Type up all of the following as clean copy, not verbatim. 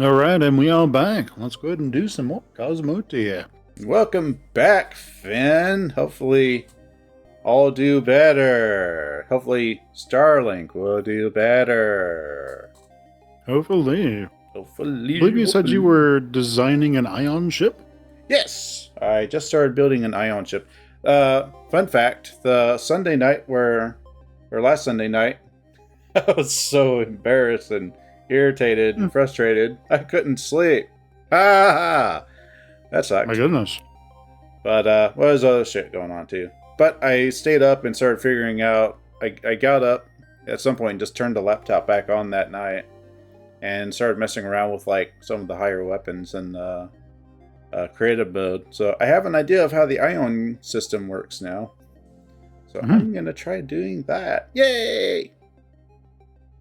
All right, and we are back. Let's go ahead and do some more Cosmoteer. Welcome back, Finn. Hopefully, all do better. Hopefully, Starlink will do better. Hopefully. Hopefully. I believe you said you were designing an ion ship? Yes, I just started building an ion ship. Fun fact: the Sunday night or last Sunday night, I was so embarrassed and irritated and frustrated. I couldn't sleep. Ha ha! That sucked. My goodness. But well, there's other shit going on too. But I stayed up and started figuring out. I got up at some point and just turned the laptop back on that night and started messing around with like some of the higher weapons and creative mode. So I have an idea of how the ion system works now. So I'm gonna try doing that. Yay!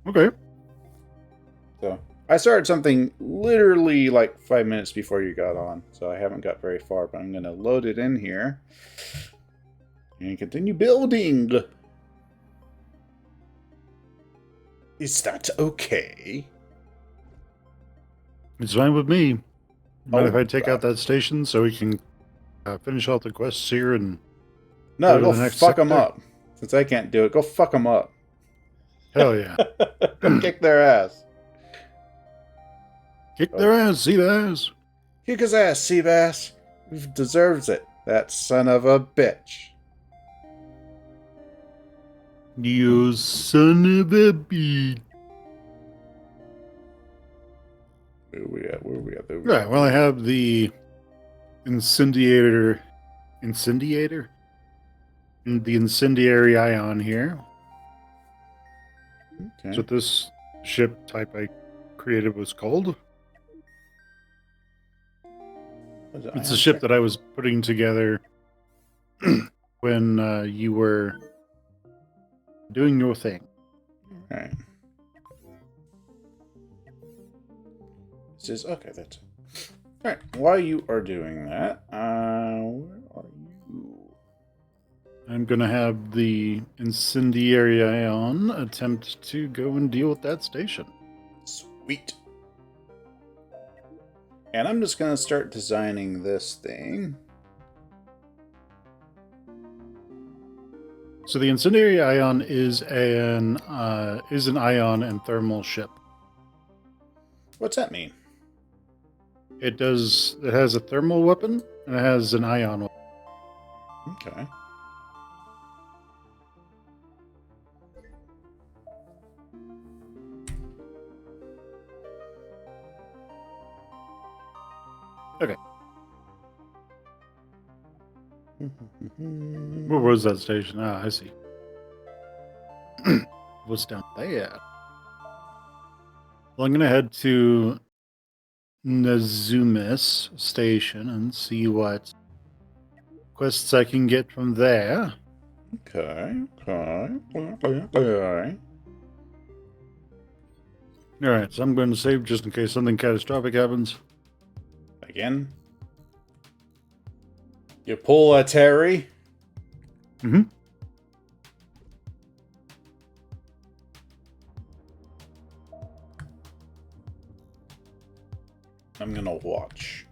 Okay. So I started something literally like 5 minutes before you got on, so I haven't got very far, but I'm going to load it in here and continue building. Is that okay? It's fine with me. Mind if I take God. out that station so we can finish off the quests here and No, to go the next fuck them sector? up. Since I can't do it, go fuck them up. Hell yeah. Go kick their ass. Kick their ass, see ass. Kick his ass, Seabass. He deserves it. That son of a bitch. You son of a bitch. Where we at? Right, well, I have the incendiary ion here. Okay. That's what this ship type I created was called. It's a ship that I was putting together when you were doing your thing. All right. This is okay. That's all right. While you are doing that, where are you? I'm gonna have the incendiary ion attempt to go and deal with that station. Sweet. And I'm just gonna start designing this thing. So the incendiary ion is an ion and thermal ship. What's that mean? It has a thermal weapon and it has an ion weapon. Okay. Okay. Where was that station? Ah, I see. What's down there? Well, I'm going to head to Nazumis station and see what quests I can get from there. Okay. Alright, so I'm going to save just in case something catastrophic happens. Again. You pull a Terry. Mm-hmm. I'm gonna watch.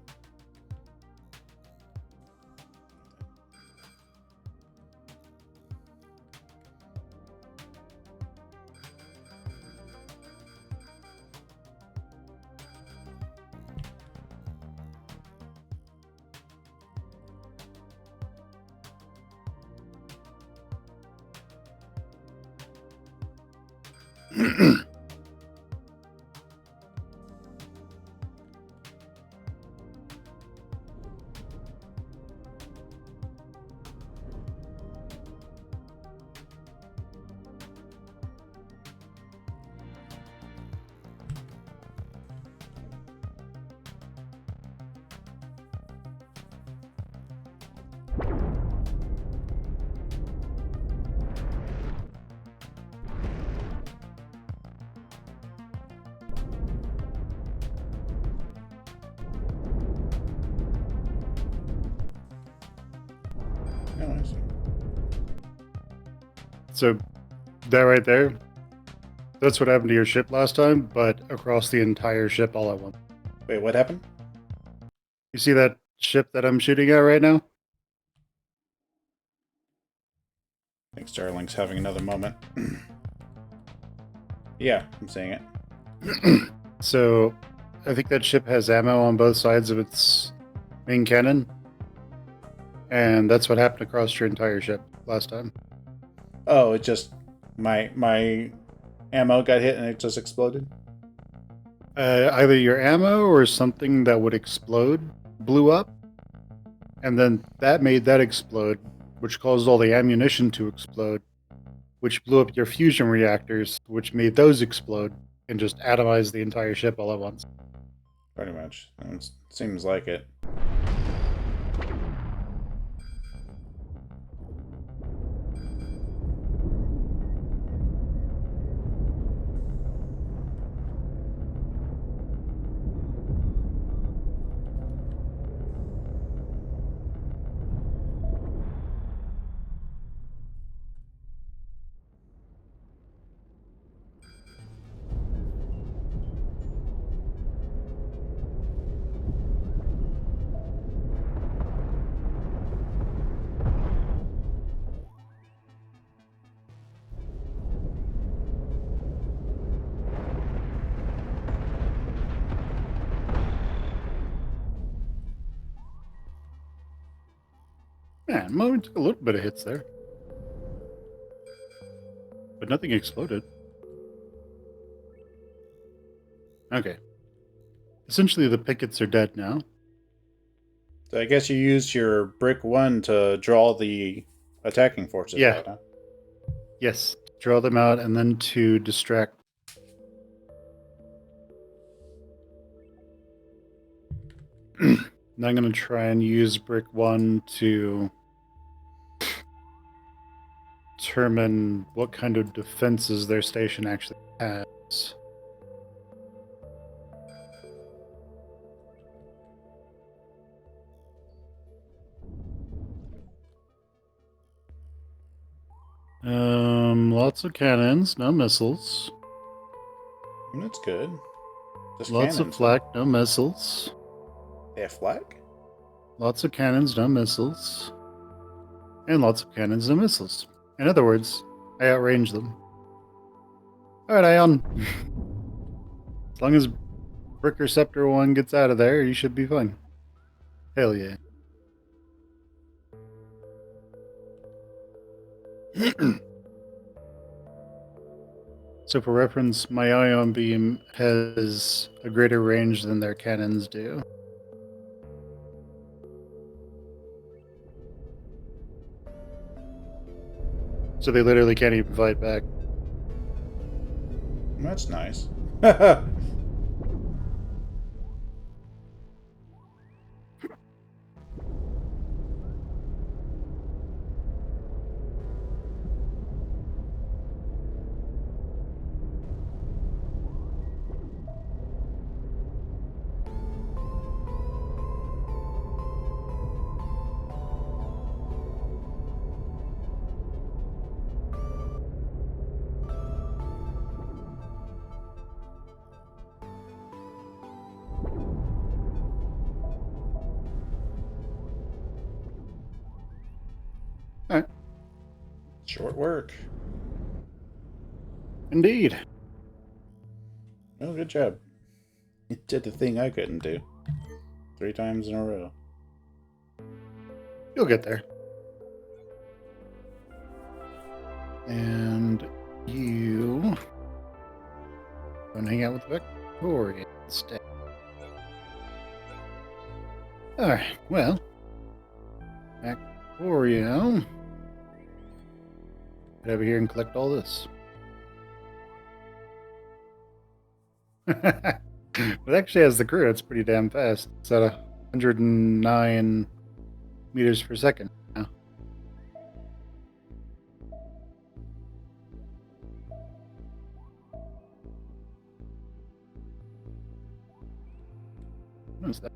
Oh, I see. So, that right there, that's what happened to your ship last time, but across the entire ship all at once. Wait, what happened? You see that ship that I'm shooting at right now? I think Sterling's having another moment. Yeah, I'm seeing it. So, I think that ship has ammo on both sides of its main cannon. And that's what happened across your entire ship last time. Oh, it just my ammo got hit and it just exploded. Either your ammo or something that would explode blew up, and then that made that explode, which caused all the ammunition to explode, which blew up your fusion reactors, which made those explode and just atomized the entire ship all at once. Pretty much. It seems like it. Man, Mo took a little bit of hits there, but nothing exploded. Okay. Essentially, the pickets are dead now. So I guess you used your brick 1 to draw the attacking forces Yeah. out, huh? Yes. Draw them out and then to distract. Now I'm going to try and use brick 1 to determine what kind of defenses their station actually has. Lots of cannons, no missiles. That's good. Just Lots of cannons, flak, no missiles. They have flak? Lots of cannons, no missiles. And lots of cannons, no missiles. In other words, I outrange them. Alright, Ion. As long as Brick Receptor 1 gets out of there, you should be fine. Hell yeah. So for reference, my ion beam has a greater range than their cannons do. So they literally can't even fight back. That's nice. Alright. Short work. Indeed. Oh, good job. You did the thing I couldn't do. 3 times in a row. You'll get there. And you go and hang out with Victoria instead. Alright, well. Victoria. Get over here and collect all this. It actually has the crew. It's pretty damn fast. It's at 109 meters per second now. What is that?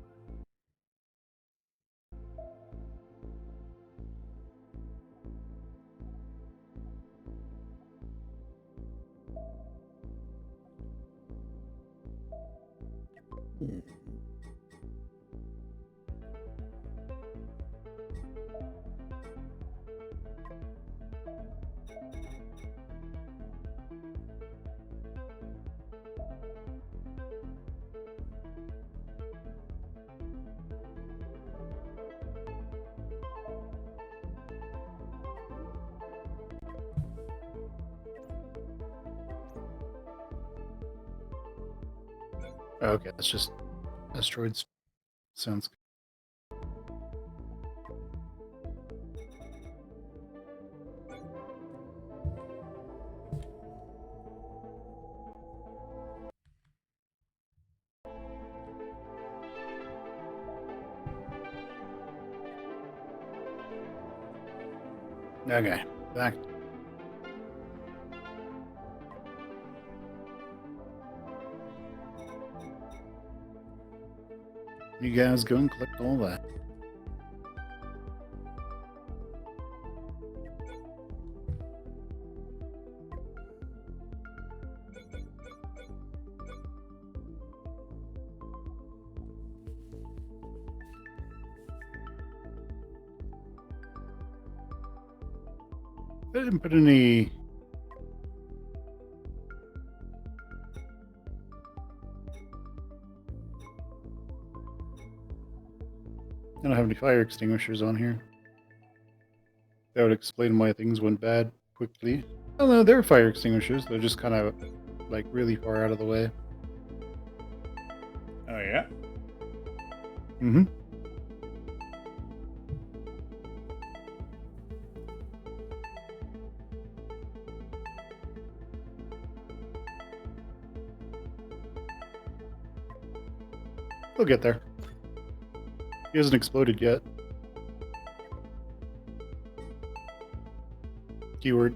Okay, that's just asteroids. Sounds good. Okay, back. You guys go and collect all that. I didn't put any. I don't have any fire extinguishers on here. That would explain why things went bad quickly. Oh no, they're fire extinguishers. They're just kind of like really far out of the way. Oh yeah. Mm-hmm. We'll get there. He hasn't exploded yet. Keyword.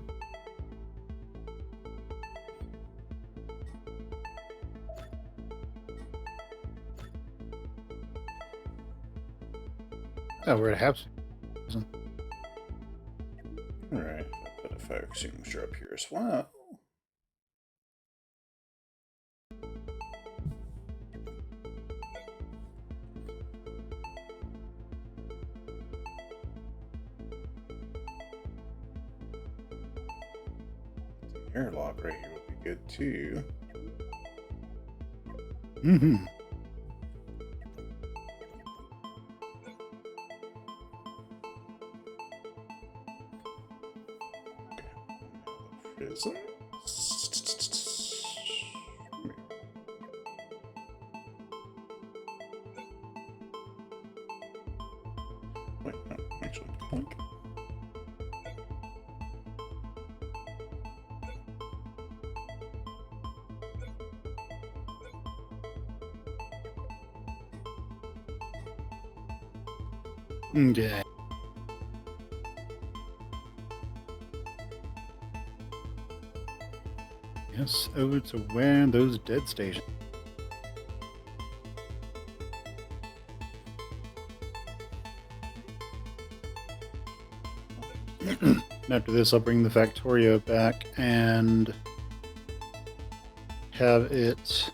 Oh, we're at half. All right. I'll put a fire extinguisher up here as well. The airlock right here will be good too. Mm-hmm. Prison. Wait, no, actually, blink. Okay. Yes, over to where those dead stations. After this, I'll bring the Factorio back and have it.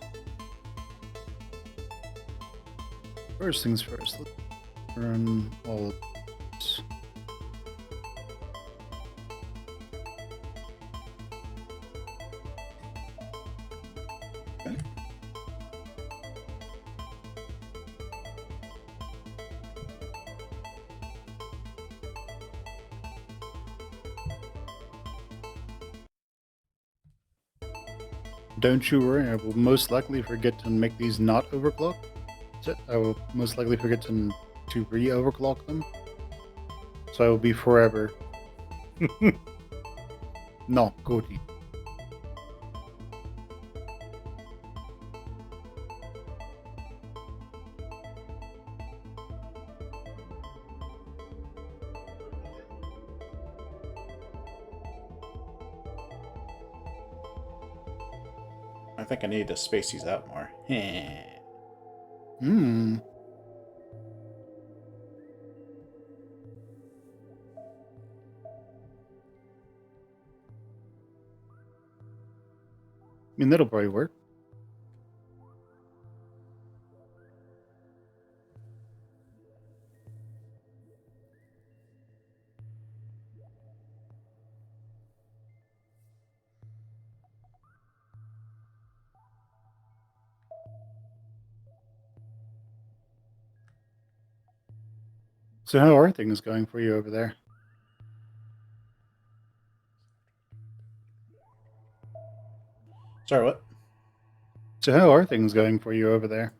First things first, let's run all of this. Okay. Don't you worry, I will most likely forget to make these not overclock. I will most likely forget to re-overclock them. So I will be forever. Not good. I think I need to space these out more. Hmm. I mean, that'll probably work. So how are things going for you over there? Sorry, what? So how are things going for you over there?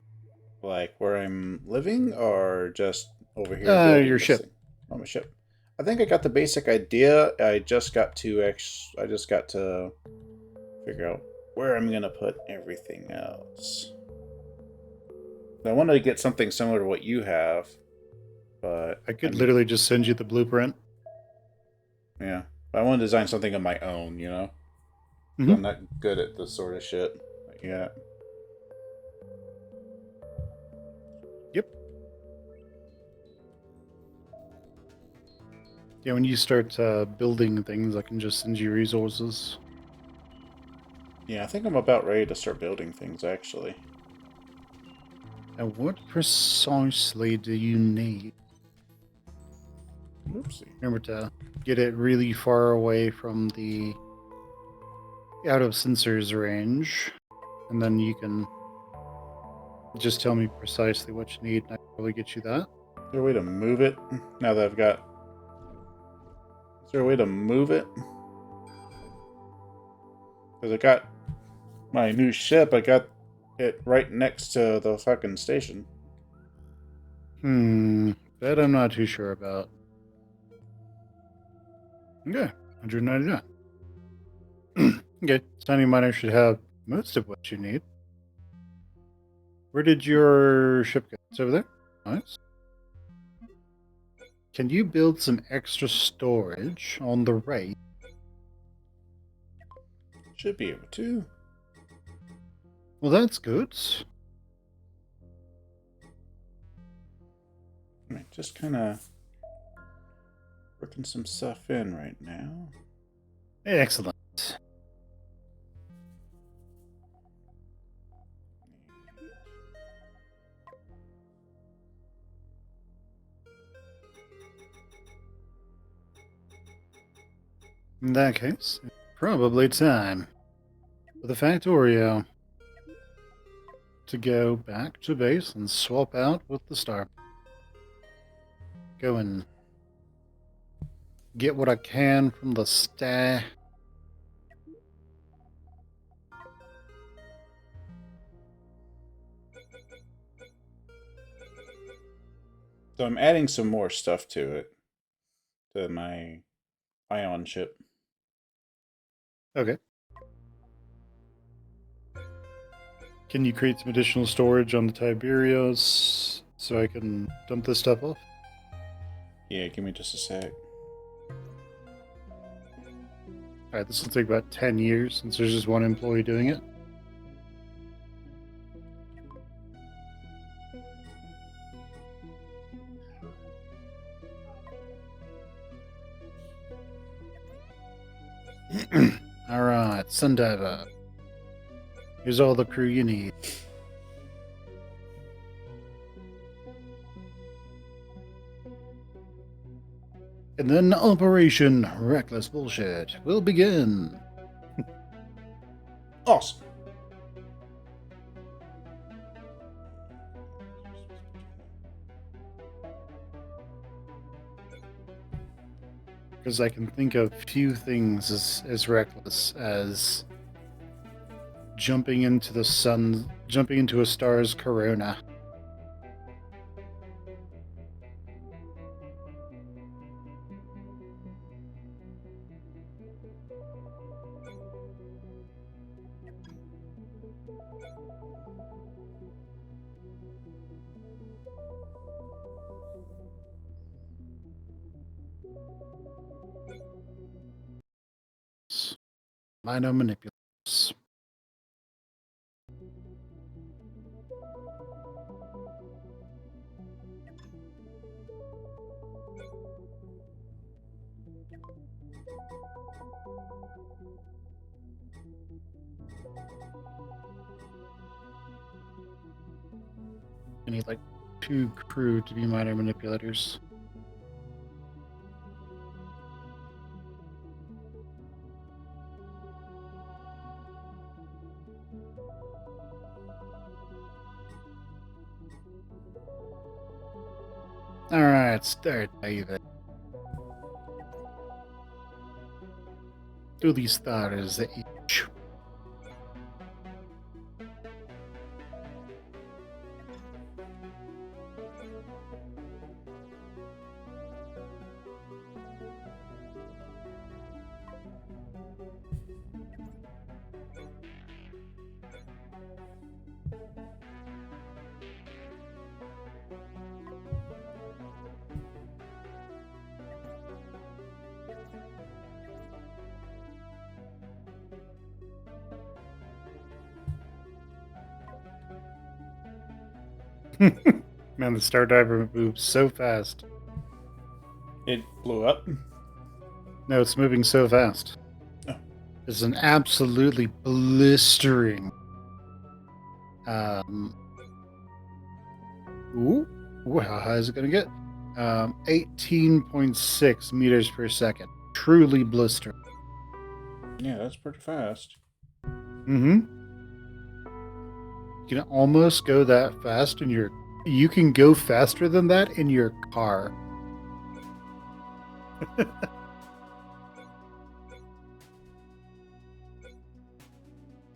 Like where I'm living, or just over here building Your this ship. thing on my ship. I think I got the basic idea. I just got to figure out where I'm gonna put everything else. I wanted to get something similar to what you have, but I could literally just send you the blueprint. yeah, but I want to design something of my own, you know. 'Cause Hmm. I'm not good at this sort of shit. Yeah. Yep. Yeah, when you start building things, I can just send you resources. Yeah, I think I'm about ready to start building things, actually. And what precisely do you need? Oopsie. Remember to get it really far away from the out of sensors range, and then you can just tell me precisely what you need, and I can probably get you that. Is there a way to move it? Now that I've got... Is there a way to move it? Because I got my new ship, I got it right next to the fucking station. That I'm not too sure about. Okay, 199. Okay, Tiny Miner should have most of what you need. Where did your ship go? It's over there. Nice. Can you build some extra storage on the right? Should be able to. Well, that's good. I mean, just kind of working some stuff in right now. Excellent. In that case, it's probably time for the Factorio to go back to base and swap out with the Star. Go and get what I can from the star. So I'm adding some more stuff to it, to my ion ship. Okay. Can you create some additional storage on the Tiberius so I can dump this stuff off? Yeah, give me just a sec. Alright, this will take about 10 years since there's just one employee doing it. Alright, Sundiver. Here's all the crew you need. And then Operation Reckless Bullshit will begin. Awesome. Because I can think of few things as reckless as jumping into the sun, jumping into a star's corona. Minor manipulators. I need like 2 crew to be minor manipulators. Alright, start, David. Do these stars each. Man, the Star Diver moves so fast. It blew up. No, it's moving so fast. Oh. It's an absolutely blistering. How high is it going to get? 18.6 meters per second. Truly blistering. Yeah, that's pretty fast. Mm-hmm. You can almost go that fast in your... You can go faster than that in your car.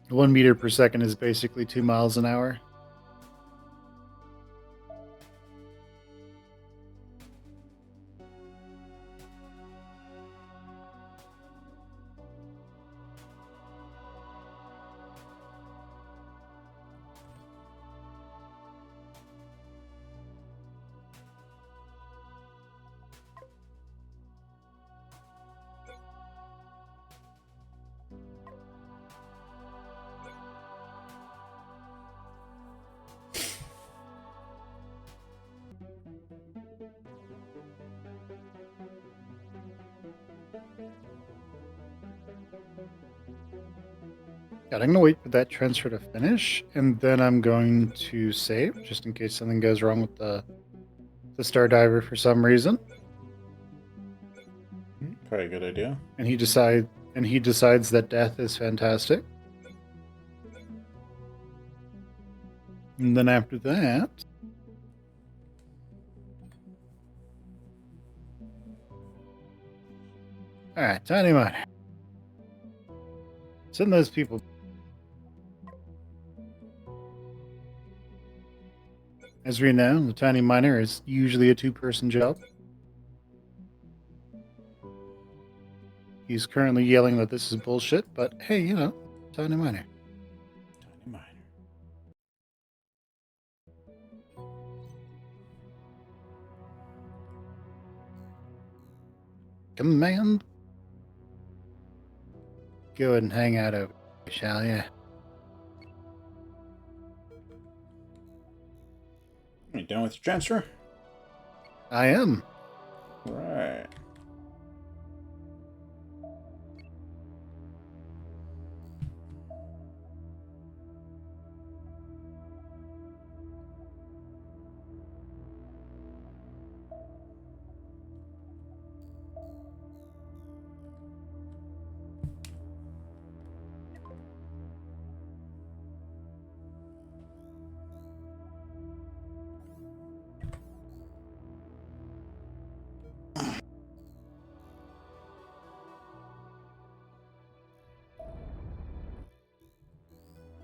1 meter per second is basically 2 miles an hour. Yeah, I'm going to wait for that transfer to finish, and then I'm going to save, just in case something goes wrong with the Star Diver for some reason. Probably a good idea. And he decides that death is fantastic. And then after that, all right, Tiny Miner. Send those people. As we know, the Tiny Miner is usually a 2-person job. He's currently yelling that this is bullshit, but hey, you know, Tiny Miner. Tiny miner. Command. Go ahead and hang out over here, shall ya? You done with your transfer? I am. Right.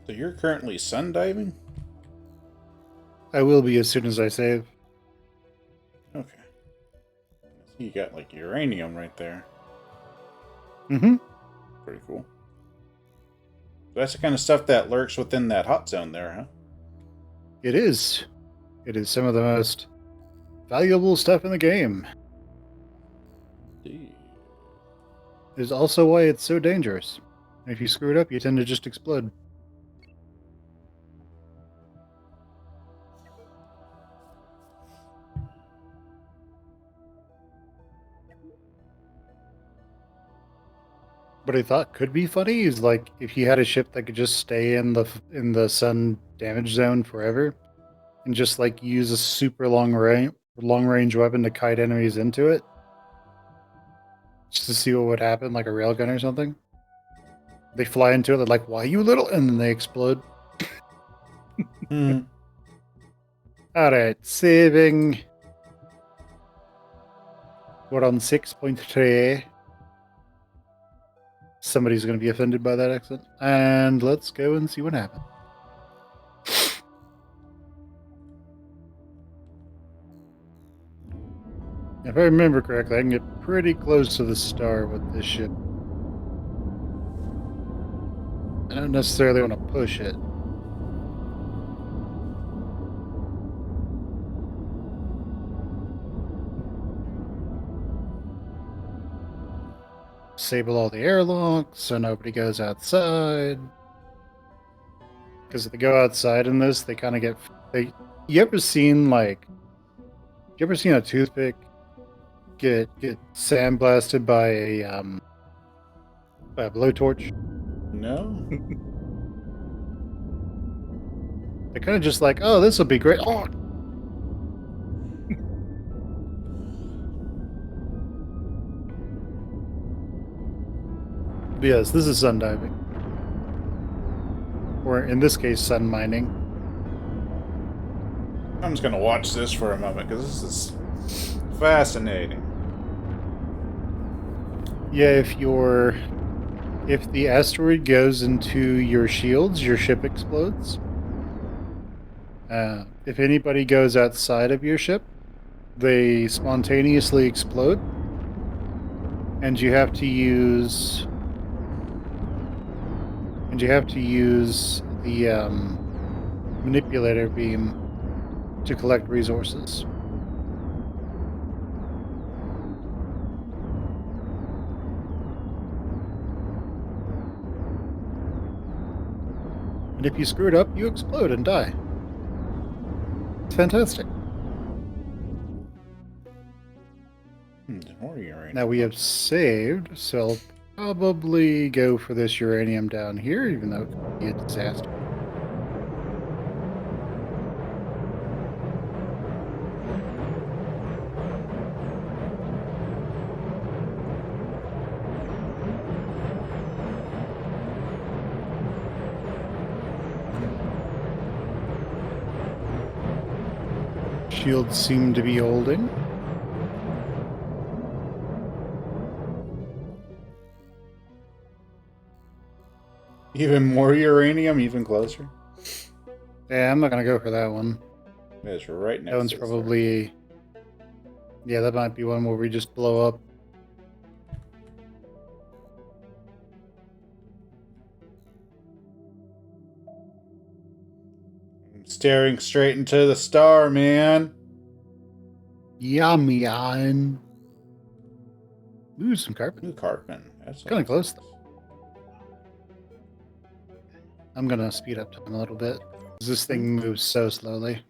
So you're currently sun diving? I will be as soon as I save. Okay. You got like uranium right there. Mm-hmm. Pretty cool. That's the kind of stuff that lurks within that hot zone there, huh? It is. It is some of the most valuable stuff in the game. Indeed. It is also why it's so dangerous. If you screw it up, you tend to just explode. What I thought could be funny is like if you had a ship that could just stay in the sun damage zone forever, and just like use a super long range weapon to kite enemies into it, just to see what would happen, like a railgun or something. They fly into it, they're like, "Why you little?" and then they explode. Hmm. All right, saving. We're on 6.3. Somebody's going to be offended by that accent. And let's go and see what happens. If I remember correctly, I can get pretty close to the star with this ship. I don't necessarily want to push it. Disable all the airlocks so nobody goes outside. Because if they go outside in this, they kind of get You ever seen a toothpick get sandblasted by a blowtorch? No. They're kind of just like, oh, this will be great. Oh, yes, this is sun diving, or in this case, sun mining. I'm just gonna watch this for a moment because this is fascinating. Yeah, if the asteroid goes into your shields, your ship explodes. If anybody goes outside of your ship, they spontaneously explode, and you have to use the manipulator beam to collect resources. And if you screw it up, you explode and die. It's fantastic. More uranium. Now we have saved, so I'll probably go for this uranium down here, even though it could be a disaster. Shields seem to be holding. Even more uranium, even closer. Yeah, I'm not gonna go for that one. It's right next. That one's to probably. Yeah, that might be one where we just blow up. I'm staring straight into the star, man. Yum, yum. Ooh, some carbon. New carbon. That's Kind of close, though. I'm gonna speed up time a little bit. This thing moves so slowly.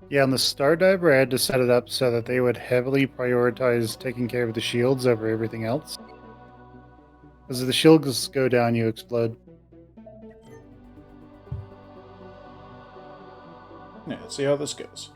Yeah, on the Star Diver, I had to set it up so that they would heavily prioritize taking care of the shields over everything else. Because if the shields go down, you explode. Yeah, let's see how this goes.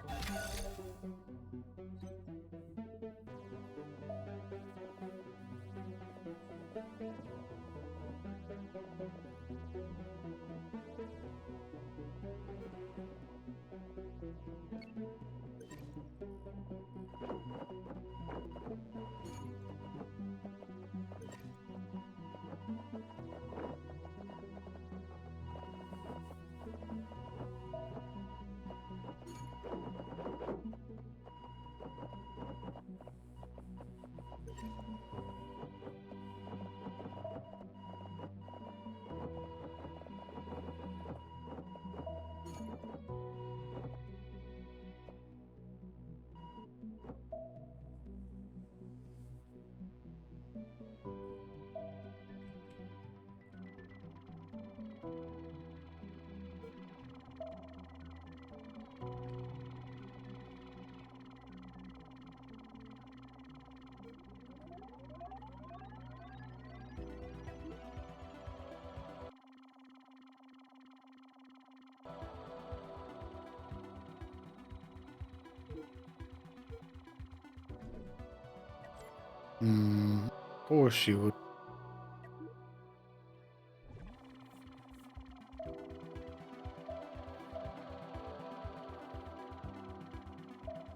Of course you would.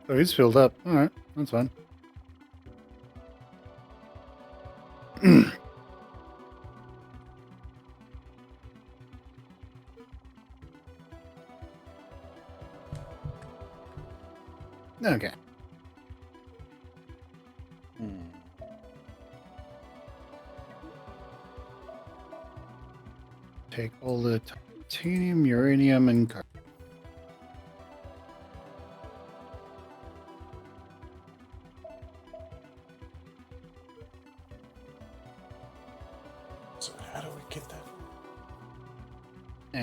Oh, he's filled up. Alright, that's fine. Okay. Take all the titanium, uranium, and carbon.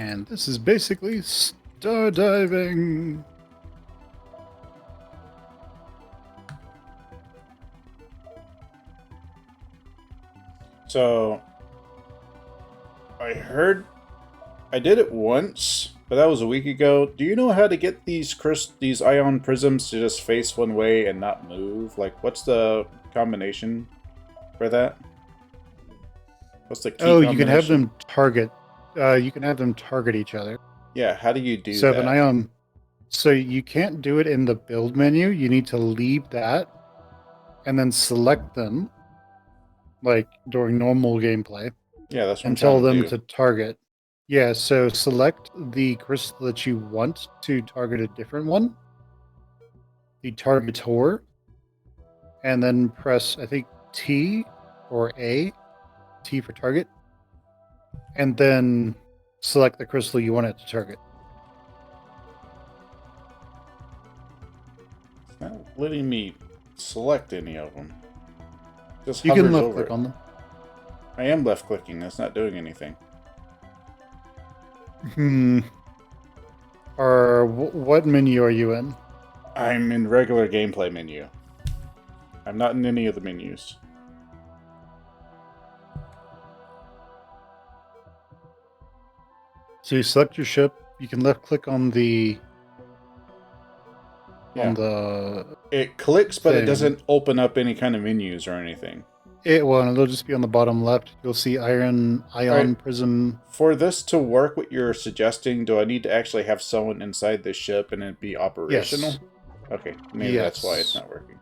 And this is basically star diving. So I heard I did it once, but that was a week ago. Do you know how to get these ion prisms to just face one way and not move? Like, what's the combination for that? What's the key Oh, combination? you can have them target. You can have them target each other. Yeah, how do you do So if that? an ion, so you can't do it in the build menu. You need to leave that and then select them, like during normal gameplay, Yeah, that's what I'm and tell trying to them do. to target. Yeah, so select the crystal that you want to target a different one, the targetor, and then press, I think, T or A, T for target, and then select the crystal you want it to target. It's not letting me select any of them. Just You can hovers left over click it. on them. I am left clicking. That's not doing anything. Or what menu are you in? I'm in regular gameplay menu. I'm not in any of the menus. So you select your ship. You can left click on the Yeah. the It clicks, but it thing. doesn't open up any kind of menus or anything. It will, and it'll just be on the bottom left. You'll see ion Right. prism. For this to work, what you're suggesting, do I need to actually have someone inside the ship and it be operational? Yes. Okay, maybe that's why it's Yes. not working.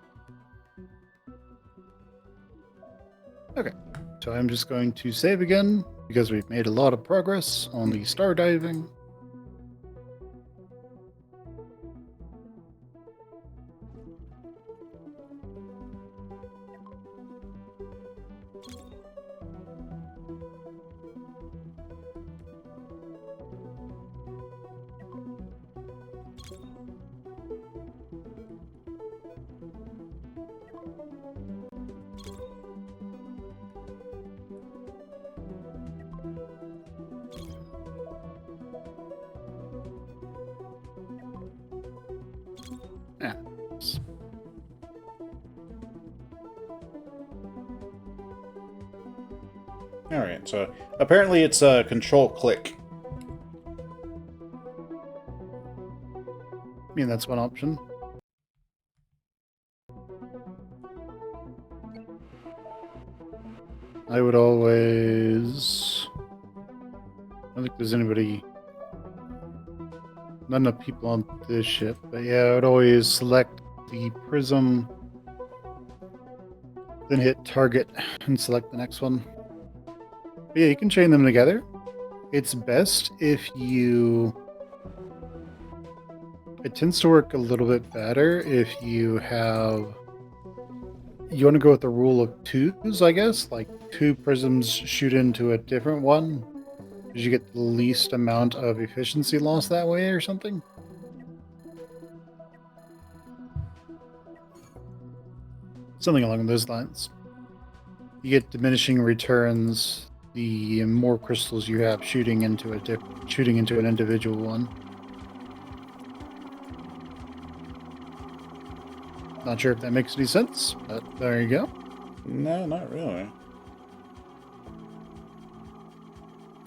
Okay. So I'm just going to save again because we've made a lot of progress on the star diving. Yeah. Alright, so apparently it's a control click. I mean, that's one option. I would always... I don't think there's anybody... Not enough people on this ship. But yeah, I would always select the prism, then hit target and select the next one. But yeah, you can chain them together. It's best if you... It tends to work a little bit better if you have... You want to go with the rule of twos, I guess? Like 2 prisms shoot into a different one. Because you get the least amount of efficiency loss that way or something? Something along those lines. You get diminishing returns the more crystals you have shooting into an individual one. Not sure if that makes any sense, but there you go. No, not really.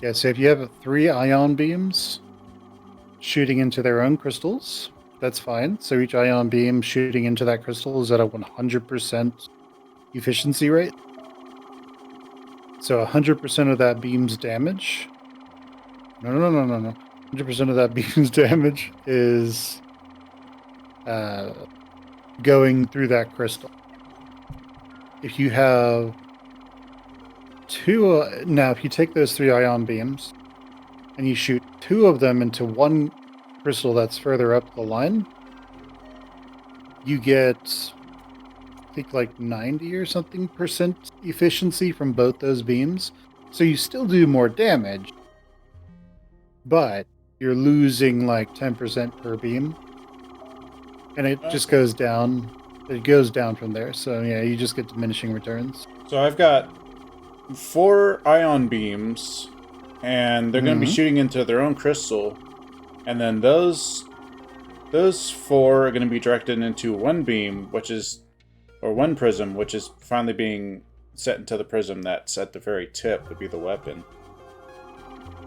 Yeah, so if you have 3 ion beams shooting into their own crystals, that's fine. So each ion beam shooting into that crystal is at a 100% efficiency rate. So 100% of that beam's damage... No. 100% of that beam's damage is going through that crystal. If you have 2... now, if you take those 3 ion beams and you shoot 2 of them into one crystal that's further up the line, you get, I think, like 90 or something percent efficiency from both those beams. So you still do more damage, but you're losing like 10% per beam. And it just goes down. It goes down from there. So yeah, you just get diminishing returns. So I've got 4 ion beams and they're going to be Mhm. shooting into their own crystal, and then those four are going to be directed into one beam, or one prism, which is finally being set into the prism that's at the very tip to be the weapon.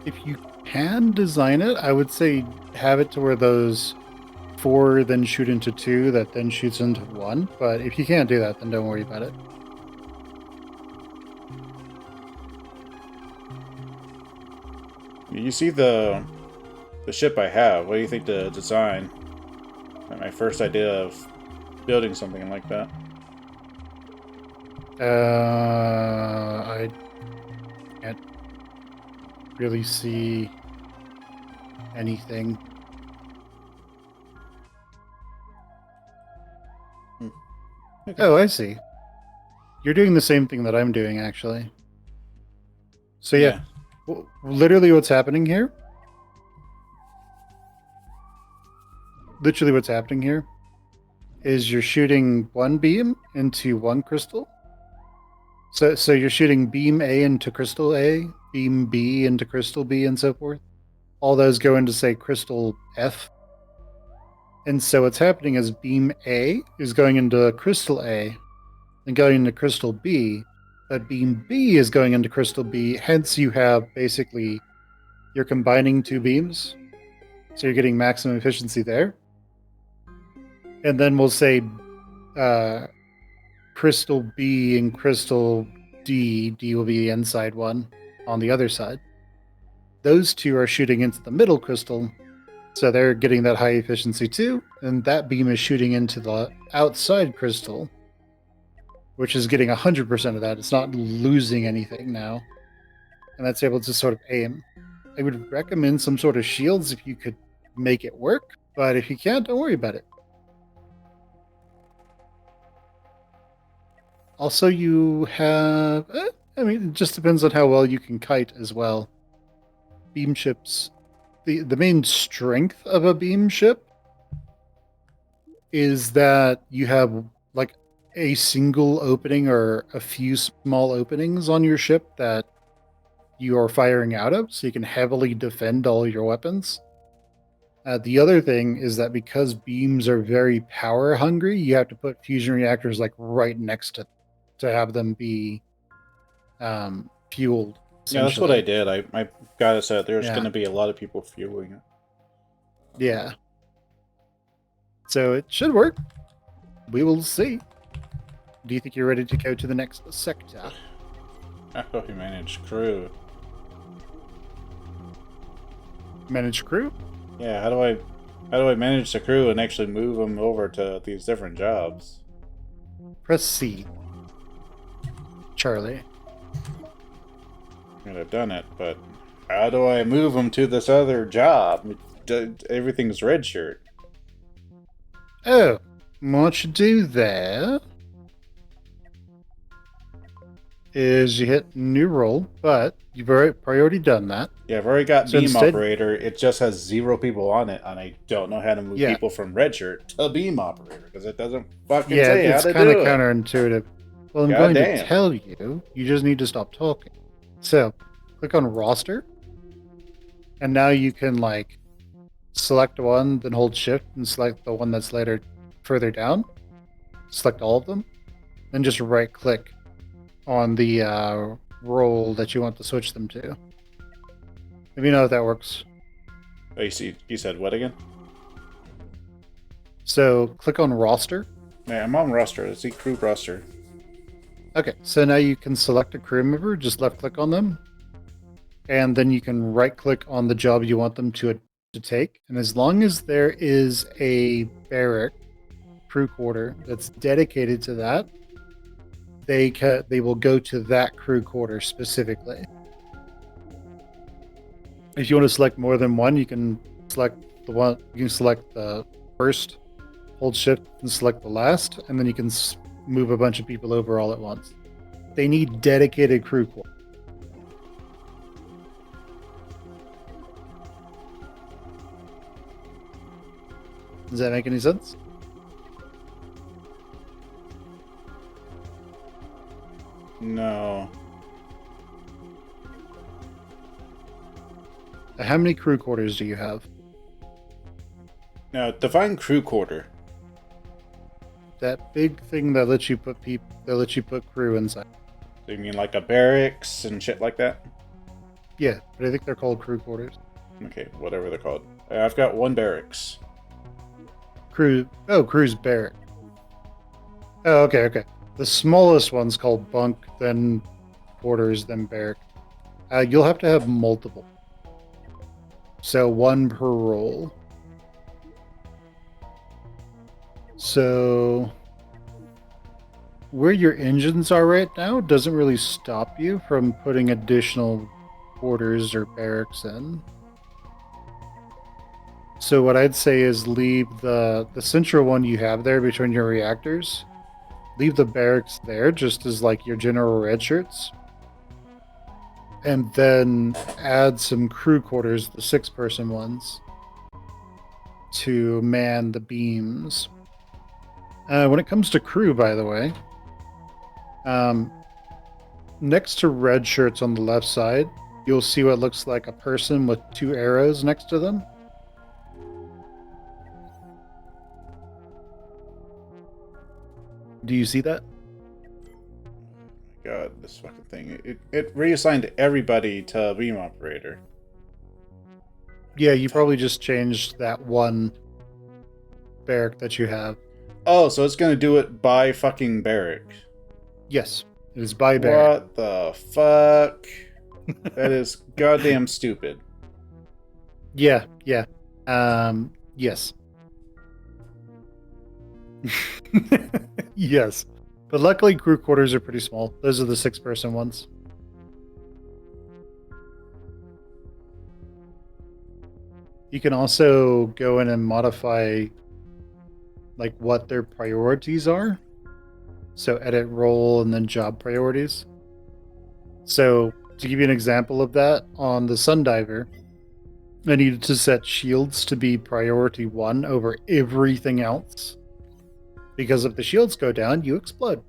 If you can design it, I would say have it to where those four then shoot into two, that then shoots into one. But if you can't do that, then don't worry about it. You see the ship I have. What do you think the design? My first idea of building something like that. I can't really see anything. Okay. Oh, I see. You're doing the same thing that I'm doing, actually. So yeah, Yeah. literally what's happening here. Literally what's happening here is you're shooting one beam into one crystal. So you're shooting beam A into crystal A, beam B into crystal B, and so forth. All those go into, say, crystal F. And so what's happening is beam A is going into crystal A and going into crystal B, but beam B is going into crystal B. Hence, you have basically you're combining two beams, so you're getting maximum efficiency there. And then we'll say uh, crystal B and crystal D. D will be the inside one on the other side. Those two are shooting into the middle crystal, so they're getting that high efficiency too. And that beam is shooting into the outside crystal, which is getting 100% of that. It's not losing anything now. And that's able to sort of aim. I would recommend some sort of shields if you could make it work, but if you can't, don't worry about it. Also, you have. I mean, it just depends on how well you can kite as well. Beam ships. The main strength of a beam ship is that you have like a single opening or a few small openings on your ship that you are firing out of, so you can heavily defend all your weapons. The other thing is that because beams are very power hungry, you have to put fusion reactors like right next to have them be fueled. Yeah, that's what I Essentially, did. I gotta say, there's yeah, going to be a lot of people fueling it. yeah. So it should work. We will see. Do you think you're ready to go to the next sector? How do we manage crew? Manage crew? Yeah, how do I manage the crew and actually move them over to these different jobs? Press C, Charlie. I mean, I've done it, but how do I move them to this other job? Everything's red shirt. Oh, what you do there is you hit new roll, but you've already done that. Yeah, I've already got So beam instead, operator. It just has 0 people on it, and I don't know how to move yeah, people from red shirt to beam operator because it doesn't fucking yeah, say how it's to kind of do it. counterintuitive. Well, I'm God going to damn. tell you. You just need to stop talking. So, click on roster, and now you can like select one, then hold shift and select the one that's later further down. Select all of them, then just right click on the role that you want to switch them to. Let me know if that works. Oh, you said what again? So click on roster. Man, I'm on roster. Let's see crew roster. Okay, so now you can select a crew member, just left click on them, and then you can right click on the job you want them to take. And as long as there is a barrack crew quarter that's dedicated to that, they will go to that crew quarter specifically. If you want to select more than one, you can select the one. You can select the first, hold shift, and select the last, and then you can move a bunch of people over all at once. They need dedicated crew quarters. Does that make any sense? No. How many crew quarters do you have? Now, define crew quarter. That big thing that lets you put crew inside. So you mean like a barracks and shit like that? Yeah, but I think they're called crew quarters. Okay, whatever they're called. I've got one barracks. Crew's barrack. Oh, okay. The smallest one's called bunk, then quarters, then barrack. You'll have to have multiple. So one per roll. So where your engines are right now doesn't really stop you from putting additional quarters or barracks in. So what I'd say is leave the central one you have there between your reactors. Leave the barracks there just as like your general red shirts. And then add some crew quarters, the 6-person ones, to man the beams. When it comes to crew, by the way, next to red shirts on the left side, you'll see what looks like a person with 2 arrows next to them. Do you see that? God, this fucking thing. It reassigned everybody to beam operator. Yeah, you probably just changed that one barrack that you have. Oh, so it's gonna do it by fucking barrack. Yes, it is by barrack. What the fuck? That is goddamn stupid. Yeah. Yes. Yes. But luckily, crew quarters are pretty small. Those are the 6-person ones. You can also go in and modify like what their priorities are. So edit role and then job priorities. So to give you an example of that, on the Sundiver, I needed to set shields to be priority 1 over everything else. Because if the shields go down, you explode.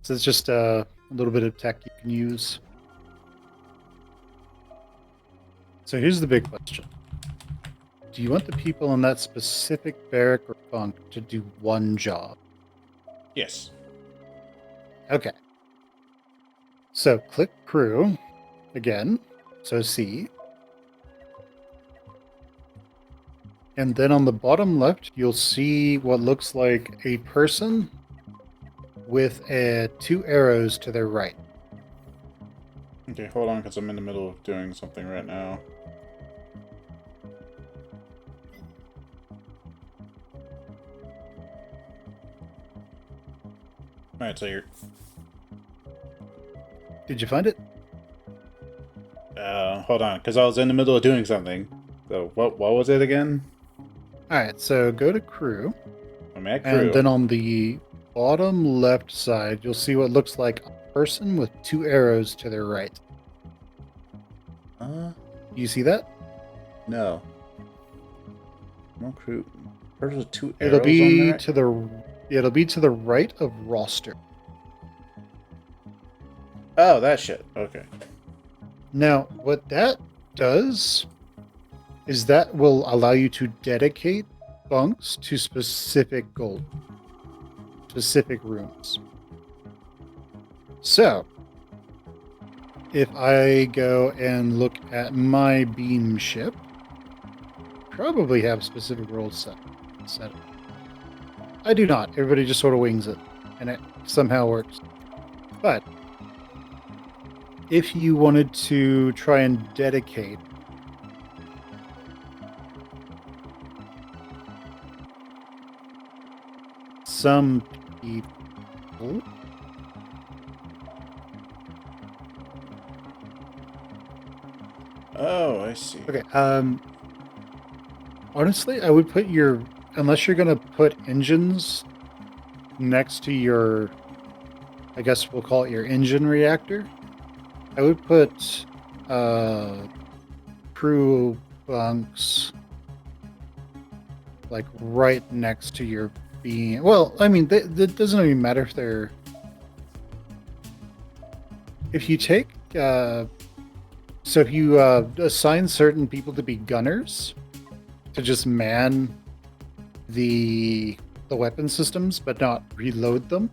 So it's just a little bit of tech you can use. So here's the big question. Do you want the people in that specific barrack or bunk to do one job? Yes. Okay. So click crew again. So C. And then on the bottom left, you'll see what looks like a person with 2 arrows to their right. Okay, hold on, because I'm in the middle of doing something right now. Alright, so you're... Did you find it? Hold on, because I was in the middle of doing something. So, what was it again? Alright, so go to crew. I'm at crew. And then on the bottom left side, you'll see what looks like a person with 2 arrows to their right. You see that? No. No crew. Person with 2 arrows It'll be on there? it'll be to the right of roster. Oh, that shit. Okay. Now, what that does is that will allow you to dedicate bunks to specific goals, specific rooms. So, if I go and look at my beam ship, probably have specific roles set up. I do not. Everybody just sort of wings it, and it somehow works. But if you wanted to try and dedicate some people, Oh, I see. okay. Honestly, I would put unless you're gonna put engines next to your, I guess we'll call it your engine reactor. I would put crew bunks like right next to your beam. Well, I mean, that doesn't even matter if they're if you take so if you assign certain people to be gunners to just man the weapon systems but not reload them,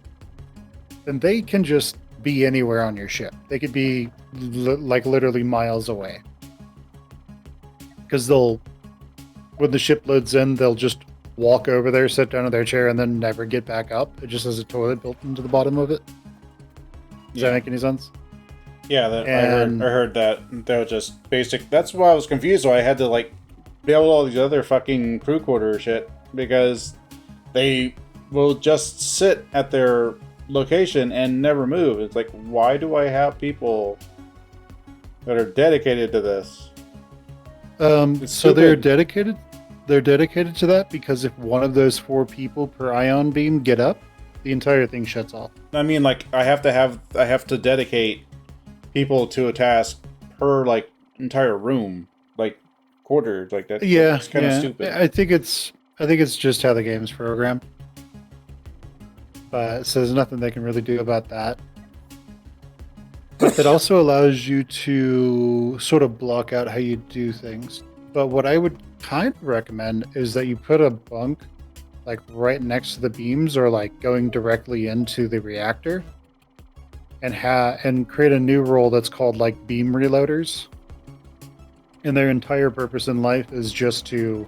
then they can just be anywhere on your ship. They could be like literally miles away. Because when the ship loads in, they'll just walk over there, sit down in their chair, and then never get back up. It just has a toilet built into the bottom of it. Does that make any sense? Yeah, I heard that. That was just basic. That's why I was confused. Why I had to like build all these other fucking crew quarter shit, because they will just sit at their location and never move. It's like, why do I have people that are dedicated to this? So they're dedicated. They're dedicated to that because if one of those 4 people per ion beam get up, the entire thing shuts off. I mean, like I have to dedicate people to a task per like entire room, like quarter, like that. Yeah, it's kind of stupid. I think it's just how the game's programmed. So there's nothing they can really do about that. But it also allows you to sort of block out how you do things. But what I would kind of recommend is that you put a bunk like right next to the beams or like going directly into the reactor and create a new role that's called like beam reloaders. And their entire purpose in life is just to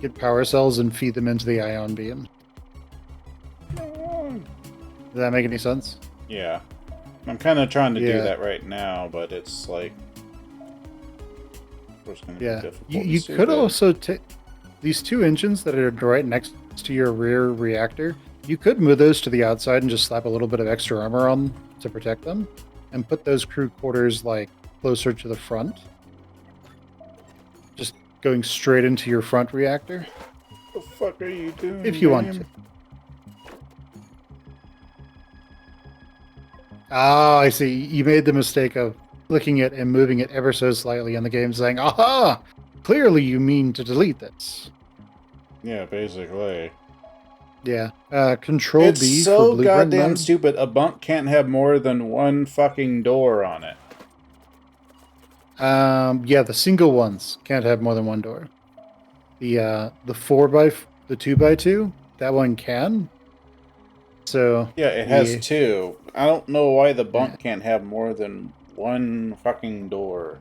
get power cells and feed them into the ion beam. Does that make any sense? Yeah. I'm kind of trying to do that right now, but it's like... It's gonna be difficult. You could also take these 2 engines that are right next to your rear reactor. You could move those to the outside and just slap a little bit of extra armor on to protect them, and put those crew quarters like closer to the front. Just going straight into your front reactor. What the fuck are you doing? If you want to. Ah, I see. You made the mistake of clicking it and moving it ever so slightly in the game, saying, "Aha! Clearly you mean to delete this." Yeah, basically. Yeah. Control it's B so for blueprint goddamn mode. stupid. A bunk can't have more than 1 fucking door on it. Yeah, the single ones can't have more than 1 door. The 2x2, that one can. So yeah, it has 2. I don't know why the bunk can't have more than 1 fucking door.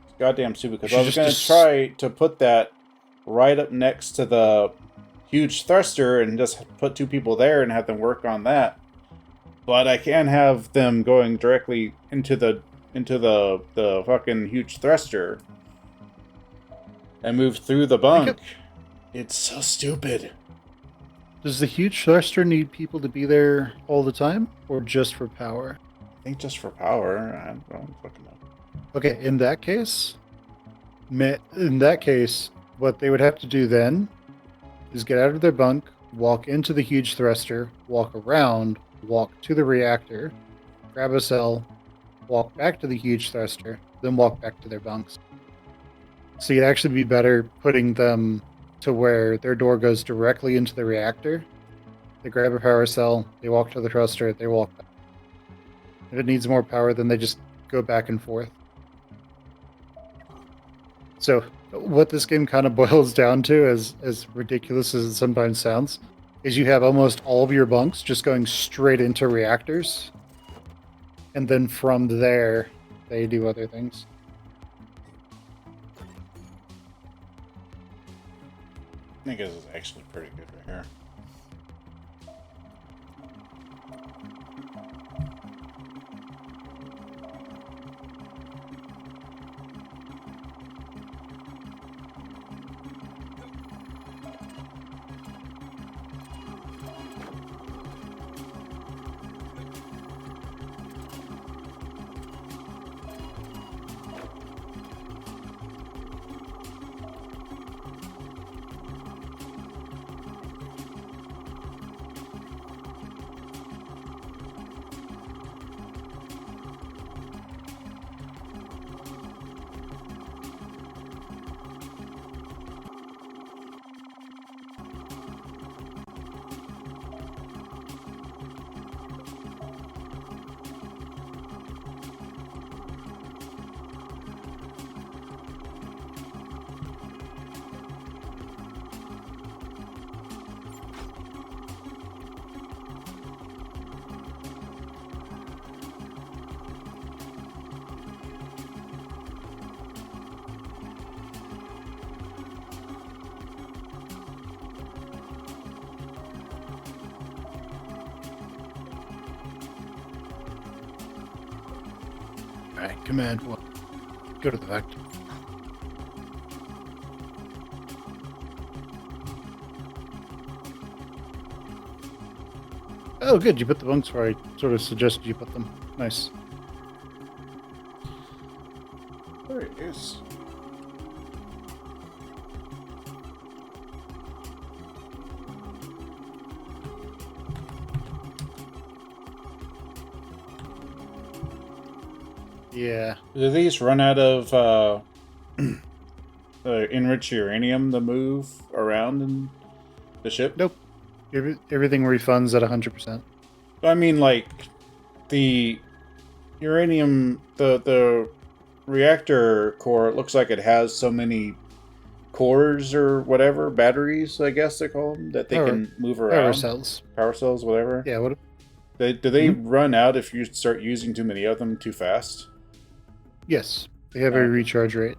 It's goddamn stupid, because I was going to try to put that right up next to the huge thruster and just put 2 people there and have them work on that. But I can't have them going directly into the fucking huge thruster and move through the bunk. It's so stupid. Does the huge thruster need people to be there all the time, or just for power? I think just for power. I don't fucking know. Okay, in that case, what they would have to do then is get out of their bunk, walk into the huge thruster, walk around, walk to the reactor, grab a cell, walk back to the huge thruster, then walk back to their bunks. So you'd actually be better putting them to where their door goes directly into the reactor. They grab a power cell, they walk to the thruster, they walk back. If it needs more power, then they just go back and forth. So what this game kind of boils down to, as ridiculous as it sometimes sounds, is you have almost all of your bunks just going straight into reactors. And then from there, they do other things. I think this is actually pretty good right here. Alright, command one. Go to the vector. Oh, good. You put the bunks where I sort of suggested you put them. Nice. There it is. Yeah. Do these run out of enriched uranium to move around in the ship? Nope. Everything refunds at 100%. I mean, like, the uranium, the reactor core, it looks like it has so many cores or whatever, batteries, I guess they call them, that they can move around. Power cells. Power cells, whatever. Yeah, what? Do they run out if you start using too many of them too fast? Yes. They have a recharge rate.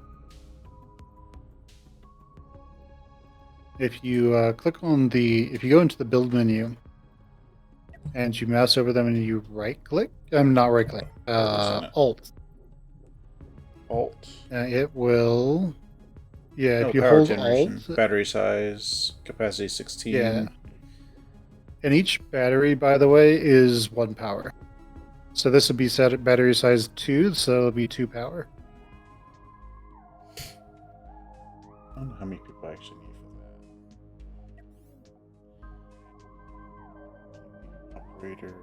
If you click on if you go into the build menu and you mouse over them and you right click, not right click, Alt. Alt. It will, yeah, if you power hold generation, Alt. battery size, capacity 16. Yeah. And each battery, by the way, is 1 power. So this would be set at battery size 2, so it'll be 2 power. I don't know how many people I actually need for that. Operator.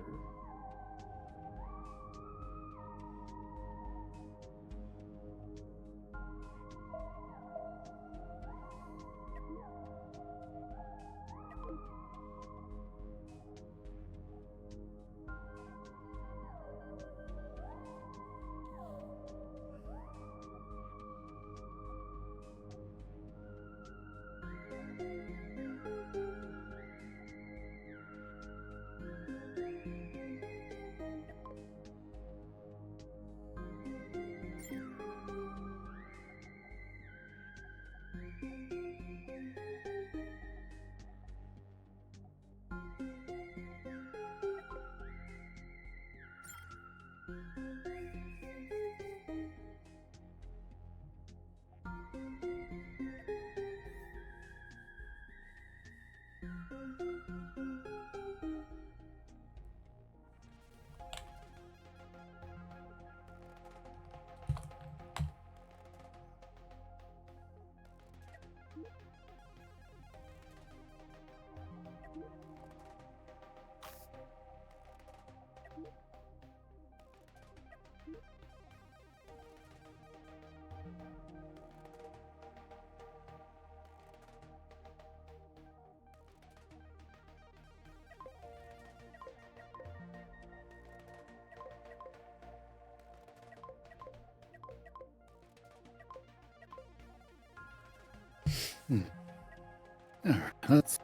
Alright, let's.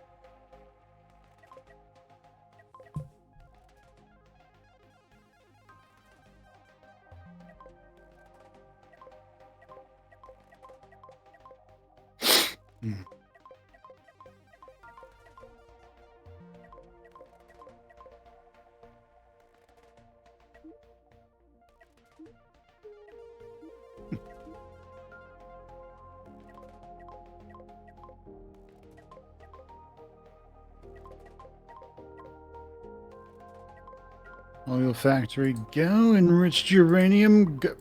Oil factory, go. Enriched uranium, go.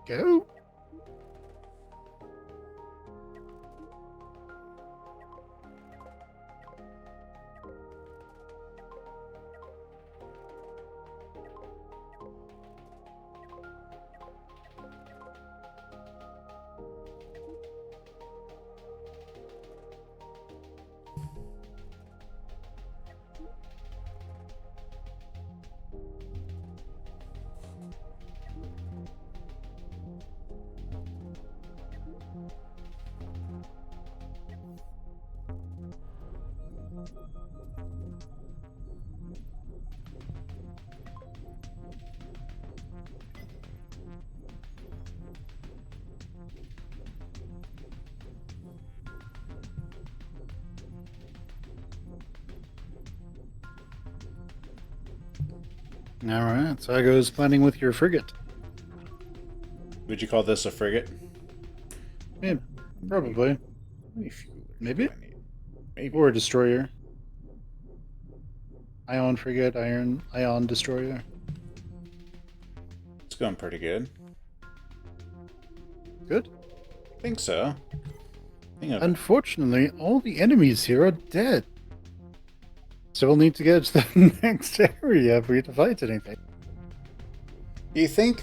Go? Alright, so I goes planning with your frigate. Would you call this a frigate? Yeah, probably. How many fuelers Maybe. do I need? Maybe. Or a destroyer. Ion frigate, ion destroyer. It's going pretty good. Good. I think so. Unfortunately, all the enemies here are dead. So we'll need to get to the next area for you to fight anything. Do you think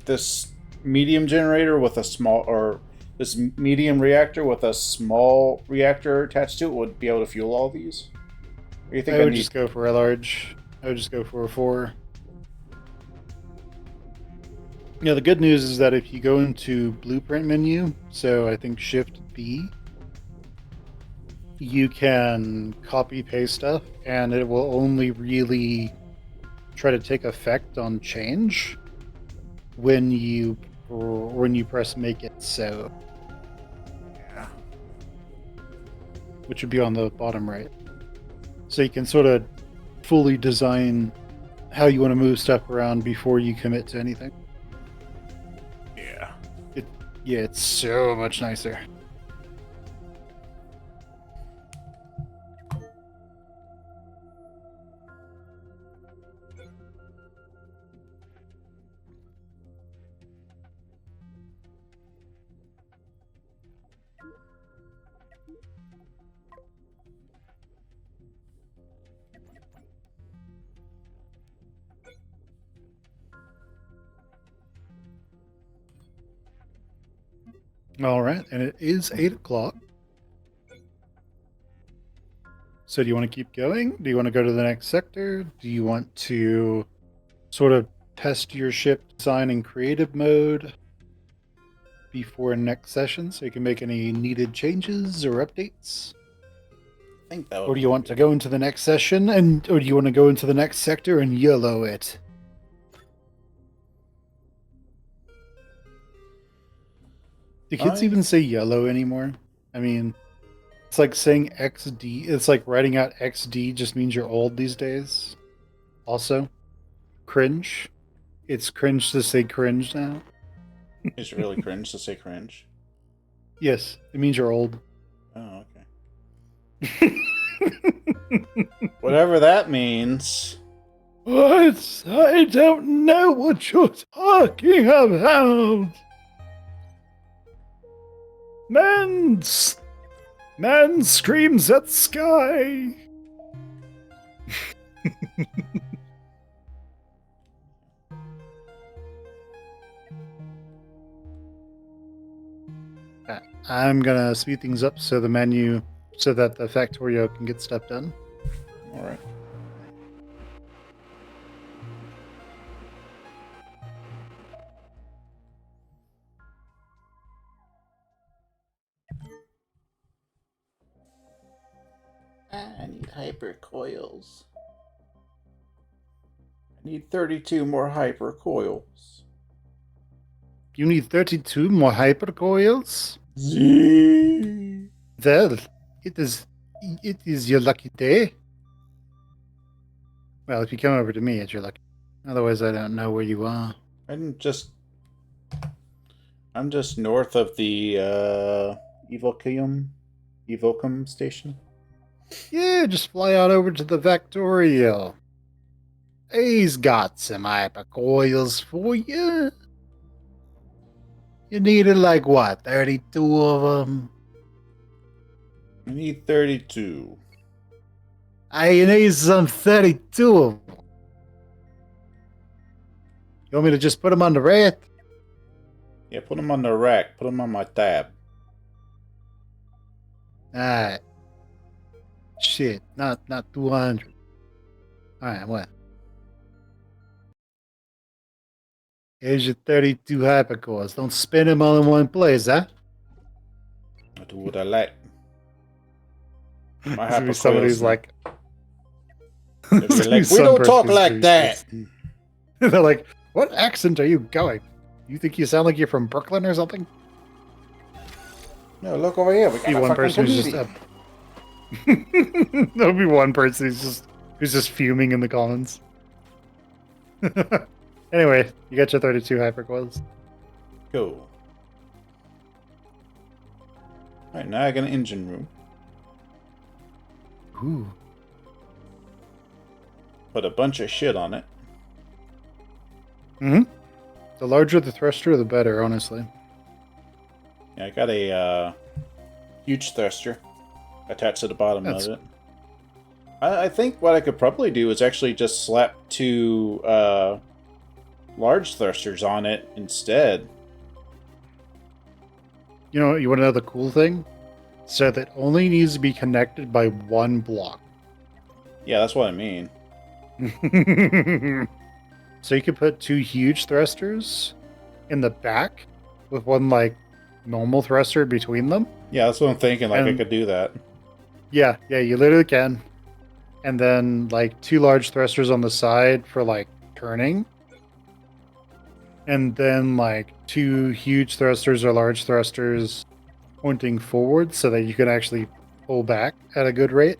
this medium generator with a small, or this medium reactor with a small reactor attached to it would be able to fuel all these? Or you think I would just go for a large. I would just go for a 4. Yeah, the good news is that if you go into blueprint menu, so I think Shift B, you can copy paste stuff, and it will only really try to take effect on change when you press make it so. Yeah. Which would be on the bottom right. So you can sort of fully design how you want to move stuff around before you commit to anything. Yeah. Yeah, it's so much nicer. All right, and it is 8 o'clock. So do you want to keep going? Do you want to go to the next sector? Do you want to sort of test your ship design in creative mode before next session so you can make any needed changes or updates? I think that would. Or do you want to go into the next session or do you want to go into the next sector and YOLO it? Do kids even say yellow anymore? I mean, it's like saying XD. It's like writing out XD just means you're old these days. Also, cringe. It's cringe to say cringe now. Is it really cringe to say cringe? Yes, it means you're old. Oh, okay. Whatever that means. What? I don't know what you're talking about. Man screams at sky. I'm gonna speed things up so the menu, so that the Factorio can get stuff done. All right. I need hyper coils. I need 32 more hyper coils. You need 32 more hypercoils? Z. Well, it is your lucky day. Well, if you come over to me, it's your lucky. Otherwise, I don't know where you are. I'm just north of the Evocum station. Yeah, just fly on over to the Factorio. He's got some hypercoils for you. You needed like what, 32 of them? I need 32. You need some 32 of them. You want me to just put them on the rack? Yeah, put them on the rack. Put them on my tab. Alright. Shit, not 200. Alright, what? Here's your 32 hypercores. Don't spin them all in one place, huh? I do what I like. My There's gonna be somebody who's like, like, we don't talk like that. They're like, what accent are you going? You think you sound like you're from Brooklyn or something? No, look over here. We got Be a one fucking person who's comedian. There'll be one person who's just fuming in the comments. Anyway, you got your 32 hypercoils. Cool. Alright, now I got an engine room. Ooh. Put a bunch of shit on it. Mm-hmm. The larger the thruster, the better, honestly. Yeah, I got a huge thruster attached to the bottom of it. I think what I could probably do is actually just slap two large thrusters on it instead. You know, you want to know the cool thing? So that only needs to be connected by one block. Yeah, that's what I mean. So you could put two huge thrusters in the back with one like normal thruster between them. Yeah, that's what I'm thinking. Like, I And could do that. yeah, you literally can. And then like two large thrusters on the side for like turning. And then like two huge thrusters or large thrusters pointing forward so that you can actually pull back at a good rate.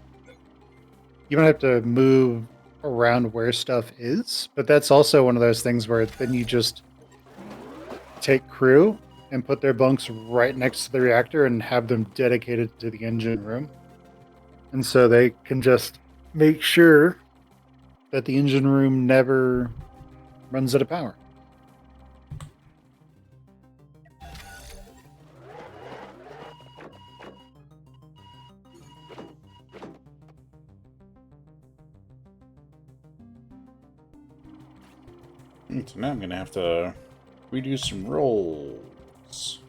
You don't have to move around where stuff is, but that's also one of those things where then you just take crew and put their bunks right next to the reactor and have them dedicated to the engine room. And so they can just make sure that the engine room never runs out of power. So now I'm going to have to redo some rolls.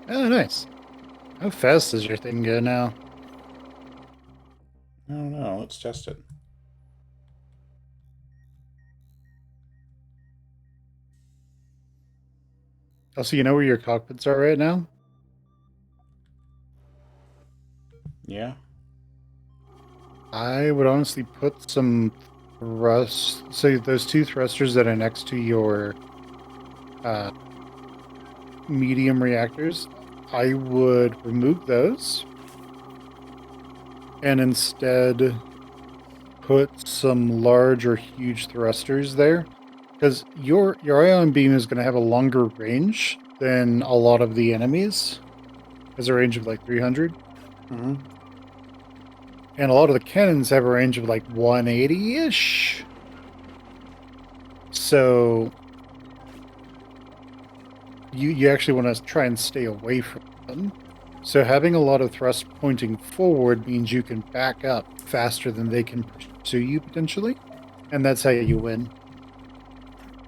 Oh, nice. How fast does your thing go now? I don't know. Let's test it. Also, you know where your cockpits are right now? Yeah. I would honestly put some thrust. So those two thrusters that are next to your medium reactors, I would remove those and instead put some large or huge thrusters there, because your ion beam is going to have a longer range than a lot of the enemies. It has a range of like 300. Mm-hmm. And a lot of the cannons have a range of like 180-ish. So you actually want to try and stay away from them. So having a lot of thrust pointing forward means you can back up faster than they can pursue you potentially. And that's how you win.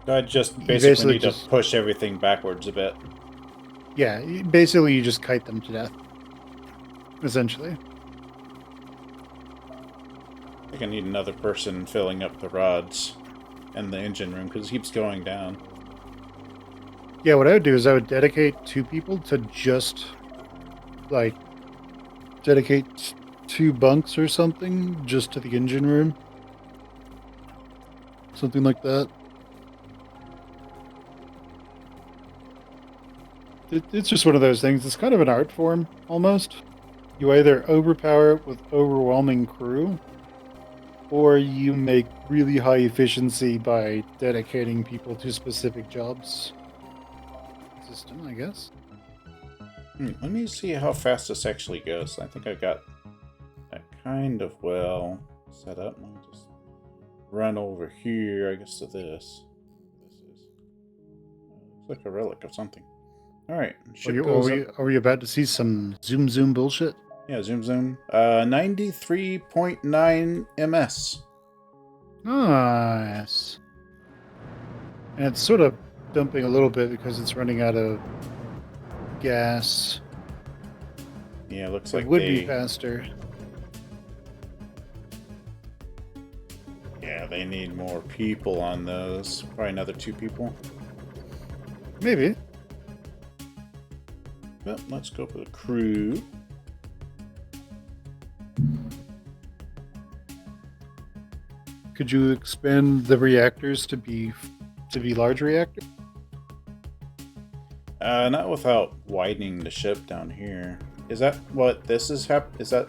So I just You basically need just to push everything backwards a bit. Yeah, basically you just kite them to death. Essentially. I think I need another person filling up the rods and the engine room because it keeps going down. Yeah, what I would do is I would dedicate two people to just like dedicate two bunks or something just to the engine room. Something like that. It's just one of those things. It's kind of an art form, almost. You either overpower it with overwhelming crew, or you make really high efficiency by dedicating people to specific jobs. System, I guess. Let me see how fast this actually goes. I think I got that kind of well set up. Let me just run over here, I guess, to this. This is looks like a relic of something. Alright, ship goes up. Are we about to see some zoom bullshit? Yeah, zoom zoom. 93.9 ms. Nice. And it's sort of dumping a little bit because it's running out of gas. Yeah, looks It like would they be faster. Yeah, they need more people on those. Probably another 2 people. Maybe. Well, let's go for the crew. Could you expand the reactors to be large reactors? Not without widening the ship down here. Is that what this is? Is that?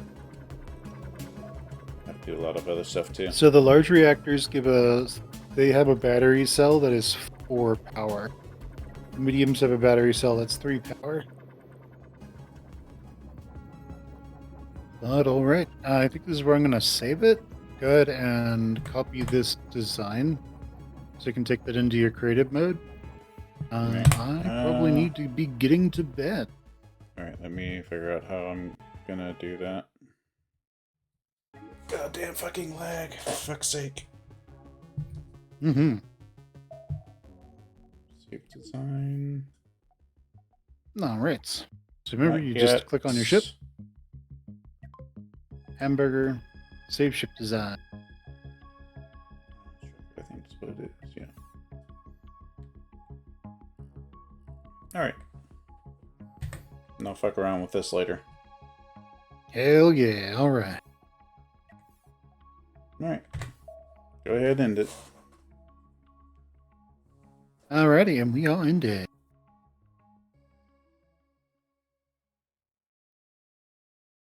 I have to do a lot of other stuff too. So the large reactors they have a battery cell that is 4 power. Mediums have a battery cell that's 3 power. But alright, I think this is where I'm going to save it. Go ahead and copy this design so you can take that into your creative mode. I probably need to be getting to bed. Alright, let me figure out how I'm gonna do that. Goddamn fucking lag, for fuck's sake. Mm-hmm. Save design. Alright. So remember, Not you yet. just click on your ship. Hamburger. Save ship design. I think that's what it is, yeah. Alright. And I'll fuck around with this later. Hell yeah, alright. Alright. Go ahead and end it. Alrighty, and we are ended.